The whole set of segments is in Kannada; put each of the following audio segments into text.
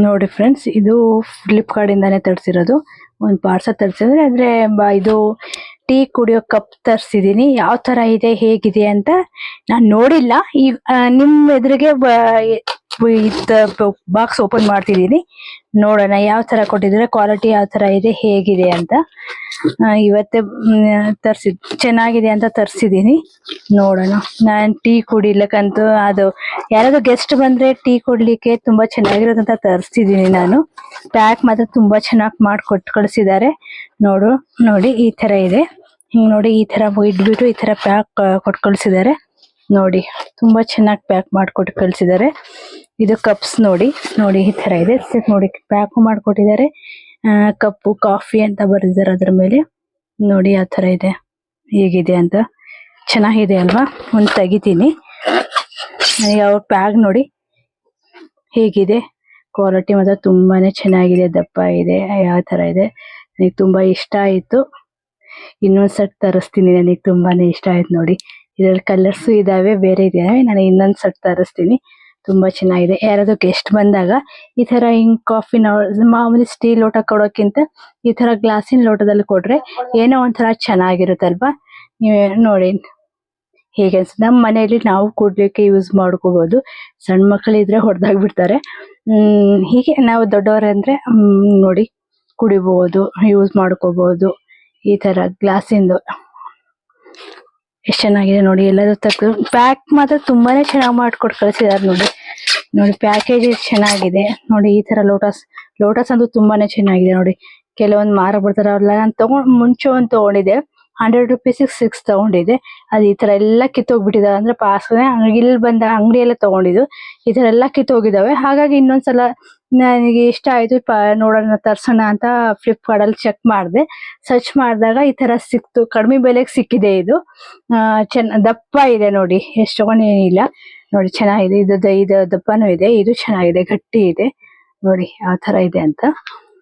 ನೋಡಿ ಫ್ರೆಂಡ್ಸ್, ಇದು ಫ್ಲಿಪ್ಕಾರ್ಟ್ ಇಂದಾನೆ ತರಿಸಿರೋದು. ಒಂದು ಪಾರ್ಸಲ್ ತರಿಸಿದ್ರೆ ಅಂದ್ರೆ ಇದು ಟೀ ಕುಡಿಯೋ ಕಪ್ ತರಿಸಿದೀನಿ. ಯಾವ ತರ ಇದೆ ಹೇಗಿದೆ ಅಂತ ನಾನು ನೋಡಿಲ್ಲ. ಈ ನಿಮ್ ಎದುರಿಗೆ ಬಾಕ್ಸ್ ಓಪನ್ ಮಾಡ್ತಿದೀನಿ, ನೋಡೋಣ ಯಾವ ತರ ಕೊಟ್ಟಿದ್ರೆ, ಕ್ವಾಲಿಟಿ ಯಾವ ತರ ಇದೆ ಹೇಗಿದೆ ಅಂತ. ಇವತ್ತೇ ಚೆನ್ನಾಗಿದೆ ಅಂತ ತರಿಸಿದೀನಿ, ನೋಡೋಣ. ನಾನ್ ಟೀ ಕುಡಿಲಿಕ್ಕಂತೂ ಅದು ಯಾರಾದ್ರೂ ಗೆಸ್ಟ್ ಬಂದ್ರೆ ಟೀ ಕೊಡ್ಲಿಕ್ಕೆ ತುಂಬಾ ಚೆನ್ನಾಗಿರೋದಂತ ತರಿಸ್ತಿದೀನಿ ನಾನು. ಪ್ಯಾಕ್ ಮಾತ್ರ ತುಂಬಾ ಚೆನ್ನಾಗಿ ಮಾಡಿಕೊಟ್ಟು ಕಳಿಸಿದ್ದಾರೆ. ನೋಡಿ ಈ ತರ ಇದೆ. ಹಿಂಗ್ ನೋಡಿ ಈ ತರ ಇಟ್ಬಿಟ್ಟು ಈ ತರ ಪ್ಯಾಕ್ ಕೊಟ್ಟು ಕಳಿಸಿದ್ದಾರೆ. ನೋಡಿ ತುಂಬಾ ಚೆನ್ನಾಗಿ ಪ್ಯಾಕ್ ಮಾಡಿಕೊಟ್ಟು ಕಳಿಸಿದ್ದಾರೆ. ಇದು ಕಪ್ಸ್ ನೋಡಿ ಈ ತರ ಇದೆ. ನೋಡಿ ಪ್ಯಾಕ್ ಮಾಡಿಕೊಟ್ಟಿದ್ದಾರೆ. ಕಪ್ಪು ಕಾಫಿ ಅಂತ ಬರೆದಿದ್ದಾರೆ ಅದ್ರ ಮೇಲೆ. ನೋಡಿ ಯಾವ ತರ ಇದೆ ಹೇಗಿದೆ ಅಂತ. ಚೆನ್ನಾಗಿದೆ ಅಲ್ವಾ? ಒಂದು ತೆಗಿತೀನಿ. ಯಾವ ಪ್ಯಾಕ್ ನೋಡಿ ಹೇಗಿದೆ, ಕ್ವಾಲಿಟಿ ಮಾತ್ರ ತುಂಬಾನೇ ಚೆನ್ನಾಗಿದೆ, ದಪ್ಪ ಇದೆ, ಯಾವ ತರ ಇದೆ. ನನಗೆ ತುಂಬಾ ಇಷ್ಟ ಆಯ್ತು. ಇನ್ನೊಂದ್ ಸೆಟ್ ತರಿಸ್ತೀನಿ, ನನಗೆ ತುಂಬಾನೇ ಇಷ್ಟ ಆಯ್ತು. ನೋಡಿ ಇದ್ರಲ್ಲಿ ಕಲರ್ಸ್ ಇದಾವೆ, ಬೇರೆ ಇದಾವೆ. ನಾನು ಇನ್ನೊಂದ್ ಸೆಟ್ ತರಿಸ್ತೀನಿ. ತುಂಬಾ ಚೆನ್ನಾಗಿದೆ. ಯಾರಾದ್ರೂ ಗೆಸ್ಟ್ ಬಂದಾಗ ಈ ತರ ಹಿಂಗ್ ಕಾಫಿ ಮಾಮೂಲಿ ಸ್ಟೀಲ್ ಲೋಟ ಕೊಡೋಕ್ಕಿಂತ ಈ ತರ ಗ್ಲಾಸಿನ ಲೋಟದಲ್ಲಿ ಕೊಟ್ರೆ ಏನೋ ಒಂಥರ ಚೆನ್ನಾಗಿರುತ್ತಲ್ವಾ? ನೋಡಿ ಹೇಗೆ ಅನ್ಸುತ್ತೆ. ನಮ್ಮ ಮನೆಯಲ್ಲಿ ನಾವು ಕುಡ್ಲಿಕ್ಕೆ ಯೂಸ್ ಮಾಡ್ಕೋಬಹುದು. ಸಣ್ಣ ಮಕ್ಕಳಿದ್ರೆ ಹೊಡೆದಾಗ್ ಬಿಡ್ತಾರೆ. ಹೀಗೆ ನಾವು ದೊಡ್ಡವರಂದ್ರೆ ನೋಡಿ ಕುಡಿಬಹುದು, ಯೂಸ್ ಮಾಡ್ಕೋಬಹುದು. ಈ ತರ ಗ್ಲಾಸಿಂದು ಎಷ್ಟು ಚೆನ್ನಾಗಿದೆ ನೋಡಿ. ಎಲ್ಲದೂ ಪ್ಯಾಕ್ ಮಾತ್ರ ತುಂಬಾನೇ ಚೆನ್ನಾಗಿ ಮಾಡ್ಕೊಟ್ಟು ಕಳಿಸಿದಾರೆ. ನೋಡಿ ಪ್ಯಾಕೇಜ್ ಚೆನ್ನಾಗಿದೆ. ನೋಡಿ ಈ ತರ ಲೋಟಸ್ ಅಂತೂ ತುಂಬಾನೇ ಚೆನ್ನಾಗಿದೆ. ನೋಡಿ ಕೆಲವೊಂದು ಮಾರ ಬಿಡ್ತಾರೆ ಅವ್ರಲ್ಲ. ನಾನು ಮುಂಚೆ ಒಂದು ತಗೊಂಡಿದ್ದೆ, 100 rupees 6 ತಗೊಂಡಿದ್ದೆ. ಅದು ಈ ತರ ಎಲ್ಲ ಕಿತ್ತೋಗ್ಬಿಟ್ಟಿದಾವೆ. ಅಂದ್ರೆ ಪಾಸ್ನೆ ಇಲ್ಲಿ ಬಂದ ಅಂಗಡಿ ಎಲ್ಲ ತಗೊಂಡಿದ್ದು ಈ ತರ ಎಲ್ಲ ಕಿತ್ತೋಗಿದಾವೆ. ಹಾಗಾಗಿ ಇನ್ನೊಂದ್ಸಲ ನನಗೆ ಇಷ್ಟ ಆಯ್ತು, ನೋಡೋಣ ತರ್ಸೋಣ ಅಂತ ಫ್ಲಿಪ್ಕಾರ್ಟ್ ಅಲ್ಲಿ ಚೆಕ್ ಮಾಡಿದೆ. ಸರ್ಚ್ ಮಾಡಿದಾಗ ಈ ತರ ಸಿಕ್ತು, ಕಡಿಮೆ ಬೆಲೆಗೆ ಸಿಕ್ಕಿದೆ. ಇದು ದಪ್ಪ ಇದೆ ನೋಡಿ, ಎಷ್ಟು ತಗೊಂಡೇನಿಲ್ಲ. ನೋಡಿ ಚೆನ್ನಾಗಿದೆ. ಇದು ದಪ್ಪನೂ ಇದೆ, ಇದು ಚೆನ್ನಾಗಿದೆ, ಗಟ್ಟಿ ಇದೆ. ನೋಡಿ ಯಾವ ತರ ಇದೆ ಅಂತ.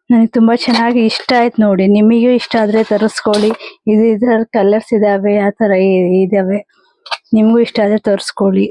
ನನಗೆ ತುಂಬಾ ಚೆನ್ನಾಗಿ ಇಷ್ಟ ಆಯ್ತು. ನೋಡಿ ನಿಮಗೂ ಇಷ್ಟ ಆದ್ರೆ ತರಿಸ್ಕೊಳ್ಳಿ. ಇದ್ರ ಕಲರ್ಸ್ ಇದಾವೆ, ಆ ತರ ಇದಾವೆ. ನಿಮ್ಗೂ ಇಷ್ಟ ಆದ್ರೆ ತರಿಸ್ಕೊಳ್ಳಿ.